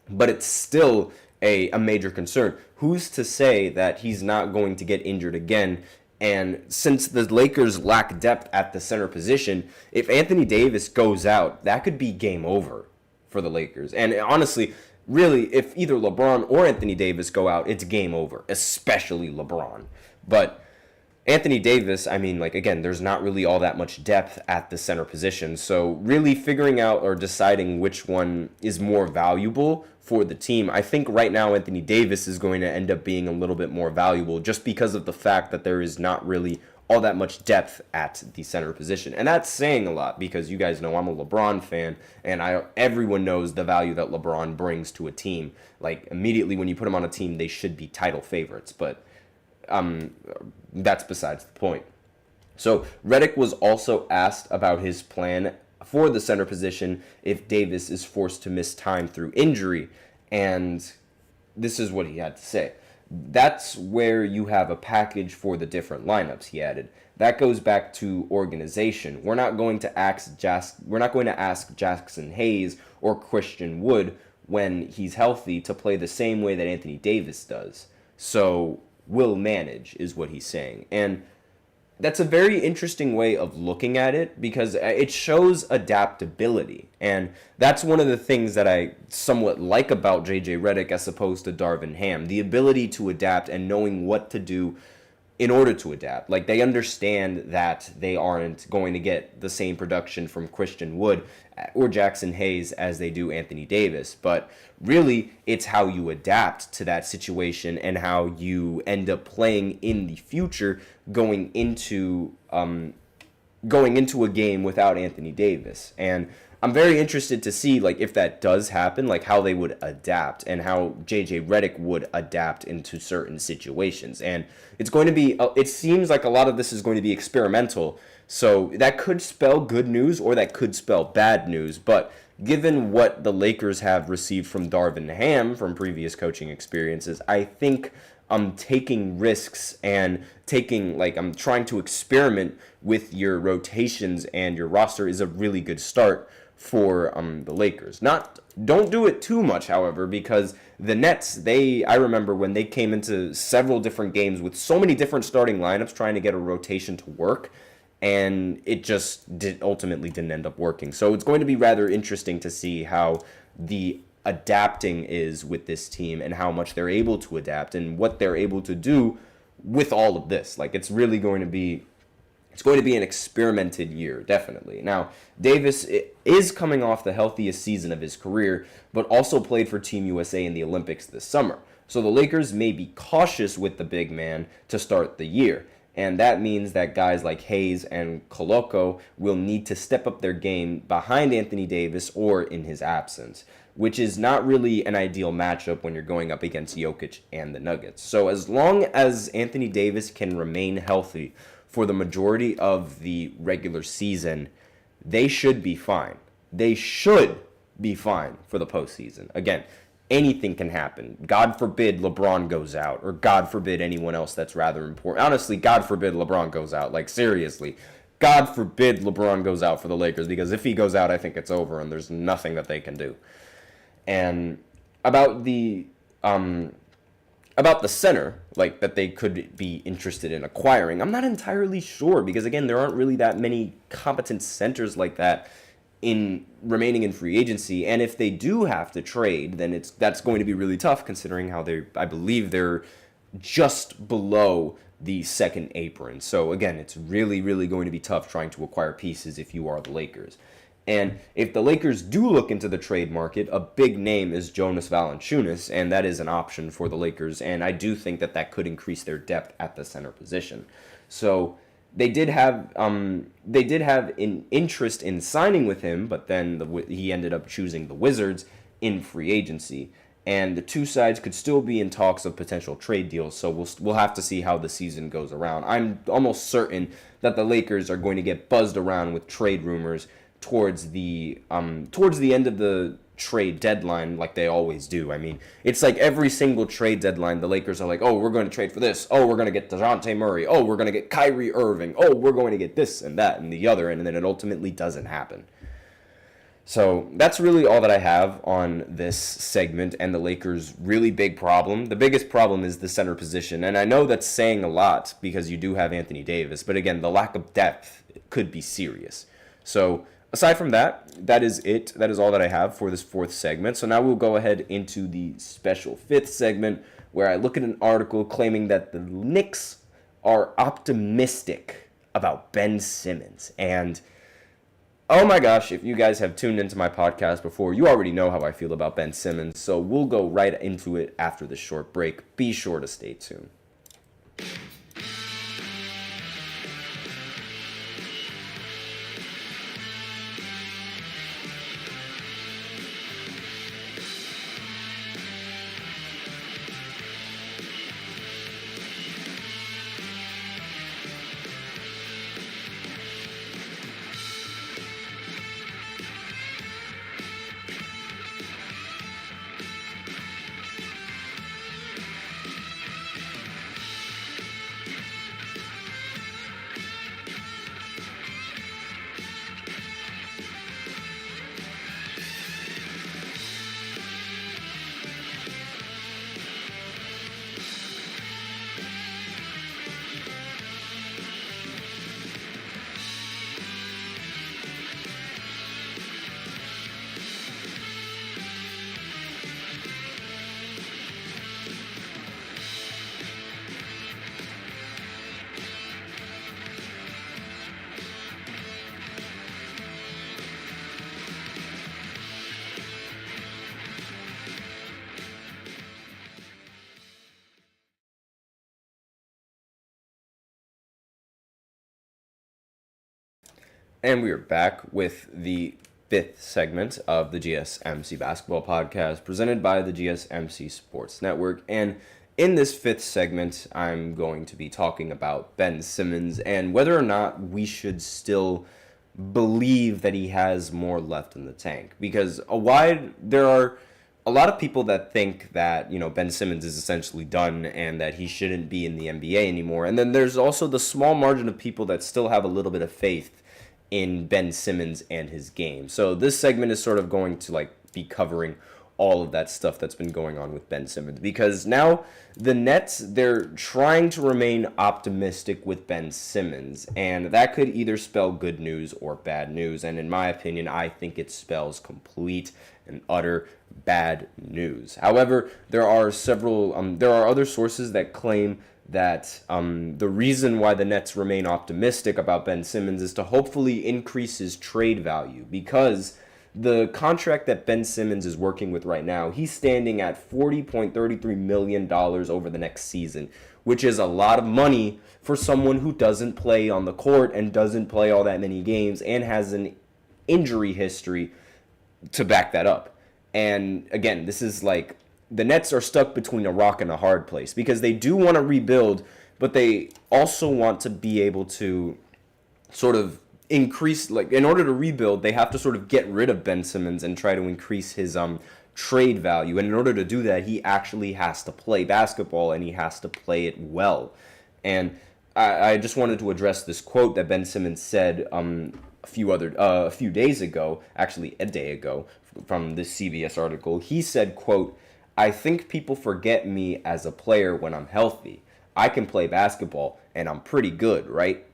but it's still a major concern. Who's to say that he's not going to get injured again? And since the Lakers lack depth at the center position, if Anthony Davis goes out, that could be game over for the Lakers. And honestly, really, if either LeBron or Anthony Davis go out, it's game over, especially LeBron. But Anthony Davis, I mean, again, there's not really all that much depth at the center position. So really figuring out or deciding which one is more valuable for the team, I think right now Anthony Davis is going to end up being a little bit more valuable just because of the fact that there is not really all that much depth at the center position. And that's saying a lot because you guys know I'm a LeBron fan, and everyone knows the value that LeBron brings to a team. Immediately when you put him on a team, they should be title favorites. But that's besides the point. So Redick was also asked about his plan for the center position if Davis is forced to miss time through injury, and this is what he had to say. "That's where you have a package for the different lineups," he added. "That goes back to organization. We're not going to ask Jackson Hayes or Christian Wood when he's healthy to play the same way that Anthony Davis does. So we'll manage," is what he's saying. And that's a very interesting way of looking at it because it shows adaptability. And that's one of the things that I somewhat like about JJ Redick as opposed to Darvin Ham, the ability to adapt and knowing what to do in order to adapt. They understand that they aren't going to get the same production from Christian Wood or Jackson Hayes as they do Anthony Davis. But really, it's how you adapt to that situation and how you end up playing in the future going into a game without Anthony Davis. And I'm very interested to see if that does happen, how they would adapt and how JJ Redick would adapt into certain situations. And it's going to be, it seems like a lot of this is going to be experimental. So that could spell good news or that could spell bad news. But given what the Lakers have received from Darvin Ham from previous coaching experiences, I think taking risks and I'm trying to experiment with your rotations and your roster is a really good start for the Lakers. Don't do it too much, however, because the Nets, I remember when they came into several different games with so many different starting lineups trying to get a rotation to work, and it just ultimately didn't end up working. So it's going to be rather interesting to see how the adapting is with this team and how much they're able to adapt and what they're able to do with all of this. Like, it's going to be an experimented year, definitely. Now, Davis is coming off the healthiest season of his career, but also played for Team USA in the Olympics this summer. So the Lakers may be cautious with the big man to start the year. And that means that guys like Hayes and Koloko will need to step up their game behind Anthony Davis or in his absence, which is not really an ideal matchup when you're going up against Jokic and the Nuggets. So as long as Anthony Davis can remain healthy for the majority of the regular season, they should be fine. They should be fine for the postseason. Again, anything can happen. God forbid LeBron goes out, or God forbid anyone else that's rather important. Honestly, God forbid LeBron goes out. Like, seriously. God forbid LeBron goes out for the Lakers, because if he goes out, I think it's over, and there's nothing that they can do. And about the center, like, that they could be interested in acquiring, I'm not entirely sure, because, again, there aren't really that many competent centers like that in remaining in free agency, and if they do have to trade, then that's going to be really tough, considering how I believe they're just below the second apron. So again, it's really, really going to be tough trying to acquire pieces if you are the Lakers. And if the Lakers do look into the trade market, a big name is Jonas Valanciunas, and that is an option for the Lakers, and I do think that could increase their depth at the center position. So They did have an interest in signing with him, but then he ended up choosing the Wizards in free agency. And the two sides could still be in talks of potential trade deals, so we'll have to see how the season goes around. I'm almost certain that the Lakers are going to get buzzed around with trade rumors towards the end of the trade deadline, like they always do. I mean, it's like every single trade deadline, the Lakers are like, oh, we're going to trade for this. Oh, we're going to get DeJounte Murray. Oh, we're going to get Kyrie Irving. Oh, we're going to get this and that and the other, and then it ultimately doesn't happen. So that's really all that I have on this segment and the Lakers' really big problem. The biggest problem is the center position, and I know that's saying a lot because you do have Anthony Davis, but again, the lack of depth could be serious. So aside from that, that is it. That is all that I have for this fourth segment. So now we'll go ahead into the special fifth segment where I look at an article claiming that the Knicks are optimistic about Ben Simmons. And oh my gosh, if you guys have tuned into my podcast before, you already know how I feel about Ben Simmons. So we'll go right into it after this short break. Be sure to stay tuned. And we are back with the fifth segment of the GSMC Basketball Podcast presented by the GSMC Sports Network. And in this fifth segment, I'm going to be talking about Ben Simmons and whether or not we should still believe that he has more left in the tank. Because there are a lot of people that think that, Ben Simmons is essentially done and that he shouldn't be in the NBA anymore. And then there's also the small margin of people that still have a little bit of faith in Ben Simmons and his game. So this segment is sort of going to be covering all of that stuff that's been going on with Ben Simmons, because now the Nets, they're trying to remain optimistic with Ben Simmons, and that could either spell good news or bad news. And in my opinion, I think it spells complete and utter bad news. However, there are other sources that claim that the reason why the Nets remain optimistic about Ben Simmons is to hopefully increase his trade value, because the contract that Ben Simmons is working with right now, he's standing at $40.33 million over the next season, which is a lot of money for someone who doesn't play on the court and doesn't play all that many games and has an injury history to back that up. And again, this is like, the Nets are stuck between a rock and a hard place, because they do want to rebuild, but they also want to be able to sort of increase, like, in order to rebuild, they have to sort of get rid of Ben Simmons and try to increase his trade value. And in order to do that, he actually has to play basketball, and he has to play it well. And I just wanted to address this quote that Ben Simmons said a few days ago, actually a day ago, from this CBS article. He said, quote, "I think people forget me as a player when I'm healthy. I can play basketball, and I'm pretty good, right?"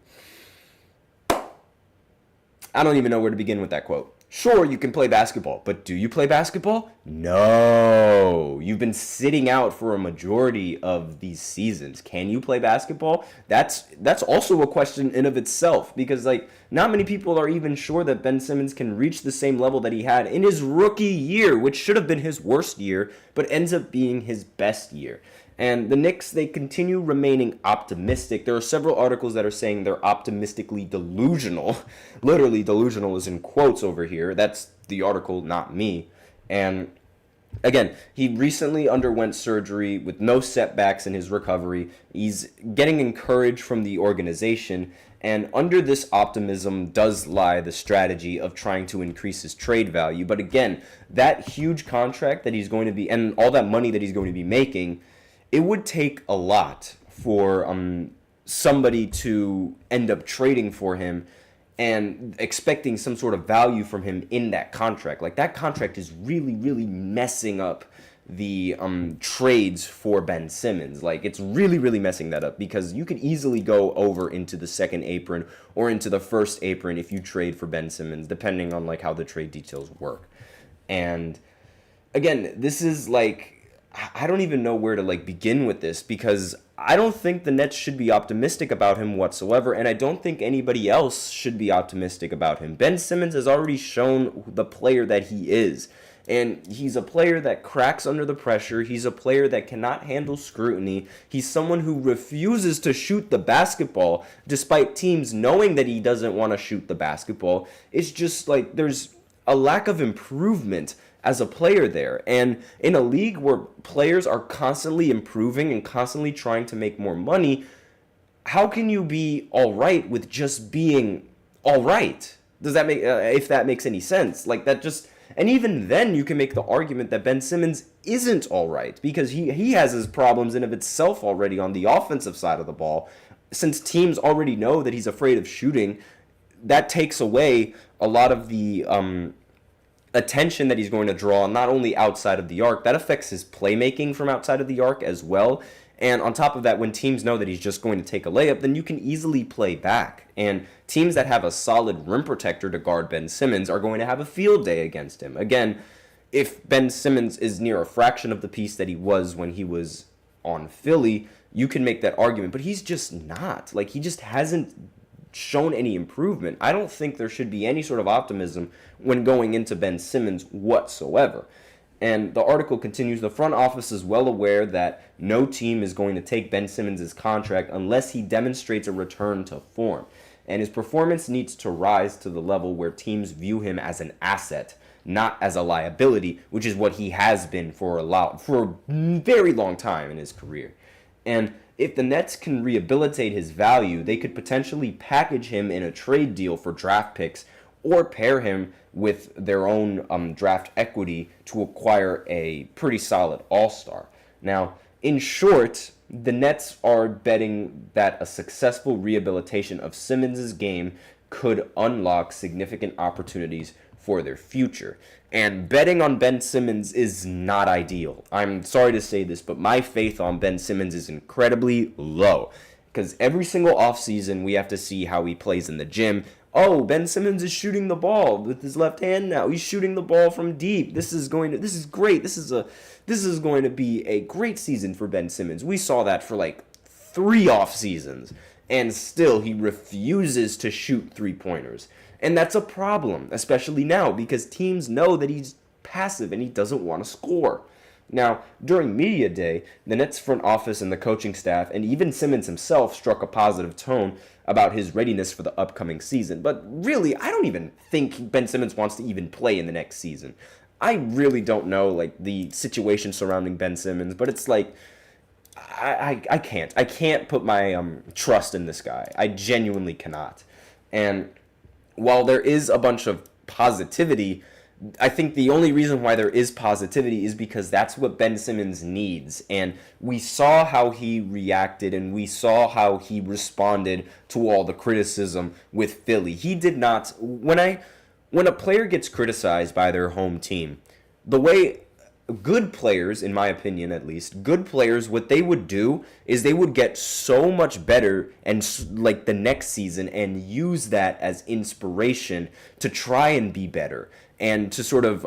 I don't even know where to begin with that quote. Sure, you can play basketball, but do you play basketball? No. You've been sitting out for a majority of these seasons. Can you play basketball? That's also a question in of itself, because like, not many people are even sure that Ben Simmons can reach the same level that he had in his rookie year, which should have been his worst year, but ends up being his best year. And the Knicks, they continue remaining optimistic. There are several articles that are saying they're optimistically delusional. Literally, delusional is in quotes over here. That's the article, not me. And again, he recently underwent surgery with no setbacks in his recovery. He's getting encouraged from the organization. And under this optimism does lie the strategy of trying to increase his trade value. But again, that huge contract that he's going to be, and all that money that he's going to be making, it would take a lot for somebody to end up trading for him and expecting some sort of value from him in that contract. Like, that contract is really, really messing up the trades for Ben Simmons. Like, it's really, really messing that up, because you could easily go over into the second apron or into the first apron if you trade for Ben Simmons, depending on like how the trade details work. And again, this is like, I don't even know where to like begin with this, because I don't think the Nets should be optimistic about him whatsoever, and I don't think anybody else should be optimistic about him. Ben Simmons has already shown the player that he is, and he's a player that cracks under the pressure. He's a player that cannot handle scrutiny. He's someone who refuses to shoot the basketball despite teams knowing that he doesn't want to shoot the basketball. It's just like there's a lack of improvement as a player there. And in a league where players are constantly improving and constantly trying to make more money, how can you be all right with just being all right? Does that make, if that makes any sense? Like, that just, and even then you can make the argument that Ben Simmons isn't all right, because he has his problems in of itself already on the offensive side of the ball. Since teams already know that he's afraid of shooting, that takes away a lot of the attention that he's going to draw, not only outside of the arc, that affects his playmaking from outside of the arc as well. And on top of that, when teams know that he's just going to take a layup, then you can easily play back. And teams that have a solid rim protector to guard Ben Simmons are going to have a field day against him. Again, if Ben Simmons is near a fraction of the piece that he was when he was on Philly, you can make that argument. But he's just not. Like, he just hasn't shown any improvement. I don't think there should be any sort of optimism when going into Ben Simmons whatsoever. And the article continues, the front office is well aware that no team is going to take Ben Simmons' contract unless he demonstrates a return to form. And his performance needs to rise to the level where teams view him as an asset, not as a liability, which is what he has been for a very long time in his career. And if the Nets can rehabilitate his value, they could potentially package him in a trade deal for draft picks, or pair him with their own draft equity to acquire a pretty solid all-star. Now, in short, the Nets are betting that a successful rehabilitation of Simmons' game could unlock significant opportunities for their future. And betting on Ben Simmons is not ideal. I'm sorry to say this, but my faith on Ben Simmons is incredibly low. Because every single offseason, we have to see how he plays in the gym, oh, Ben Simmons is shooting the ball with his left hand now. He's shooting the ball from deep. This is great. This is going to be a great season for Ben Simmons. We saw that for like 3 off seasons, and still he refuses to shoot three-pointers. And that's a problem, especially now, because teams know that he's passive and he doesn't want to score. Now, during media day, the Nets front office and the coaching staff, and even Simmons himself, struck a positive tone about his readiness for the upcoming season. But really, I don't even think Ben Simmons wants to even play in the next season. I really don't know, like, the situation surrounding Ben Simmons, but it's like, I can't put my trust in this guy. I genuinely cannot. And while there is a bunch of positivity, I think the only reason why there is positivity is because that's what Ben Simmons needs. And we saw how he reacted and we saw how he responded to all the criticism with Philly. He did not, when a player gets criticized by their home team, the way good players, in my opinion at least, good players, what they would do is they would get so much better and like the next season and use that as inspiration to try and be better and to sort of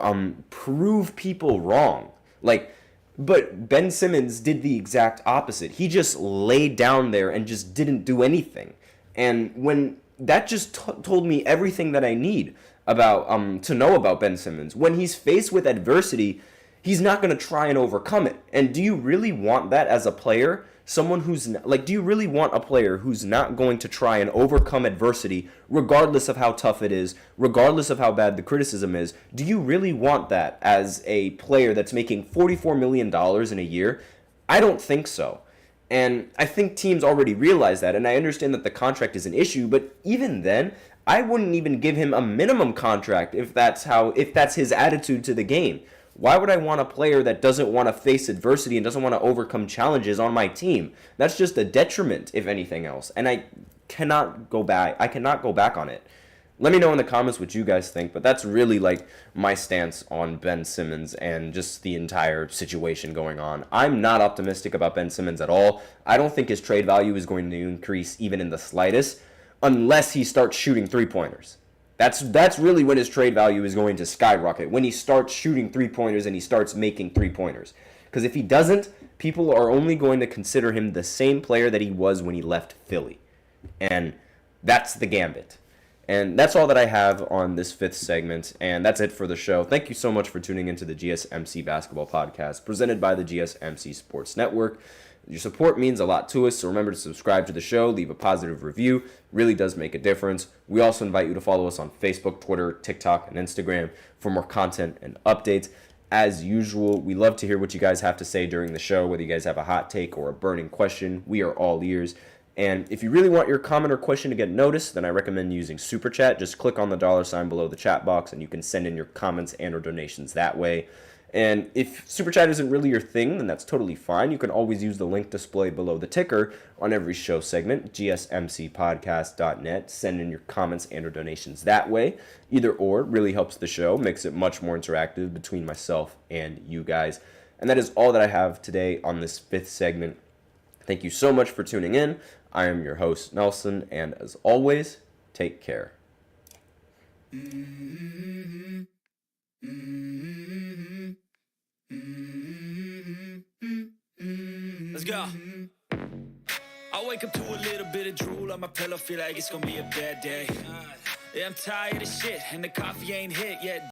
prove people wrong. But Ben Simmons did the exact opposite. He just laid down there and just didn't do anything. And when that just told me everything that I need about to know about Ben Simmons. When he's faced with adversity, he's not going to try and overcome it. And do you really want that as a player? Someone who's do you really want a player who's not going to try and overcome adversity regardless of how tough it is, regardless of how bad the criticism is? Do you really want that as a player that's making $44 million in a year? I don't think so. And I think teams already realize that, and I understand that the contract is an issue, but even then, I wouldn't even give him a minimum contract if that's his attitude to the game. Why would I want a player that doesn't want to face adversity and doesn't want to overcome challenges on my team? That's just a detriment, if anything else. And I cannot go back on it. Let me know in the comments what you guys think, but that's really like my stance on Ben Simmons and just the entire situation going on. I'm not optimistic about Ben Simmons at all. I don't think his trade value is going to increase even in the slightest unless he starts shooting three-pointers. That's really when his trade value is going to skyrocket, when he starts shooting three-pointers and he starts making three-pointers. Because if he doesn't, people are only going to consider him the same player that he was when he left Philly. And that's the gambit. And that's all that I have on this 5th segment, and that's it for the show. Thank you so much for tuning into the GSMC Basketball Podcast, presented by the GSMC Sports Network. Your support means a lot to us, so remember to subscribe to the show, leave a positive review. Really does make a difference. We also invite you to follow us on Facebook, Twitter, TikTok, and Instagram for more content and updates. As usual, we love to hear what you guys have to say during the show, whether you guys have a hot take or a burning question. We are all ears. And if you really want your comment or question to get noticed, then I recommend using Super Chat. Just click on the $ below the chat box, and you can send in your comments and or donations that way. And if Super Chat isn't really your thing, then that's totally fine. You can always use the link displayed below the ticker on every show segment, gsmcpodcast.net. Send in your comments and or donations that way. Either or really helps the show, makes it much more interactive between myself and you guys. And that is all that I have today on this 5th segment. Thank you so much for tuning in. I am your host, Nelson, and as always, take care. Let's go. I wake up to a little bit of drool on my pillow, feel like it's gonna be a bad day. Yeah, I'm tired of shit, and the coffee ain't hit yet.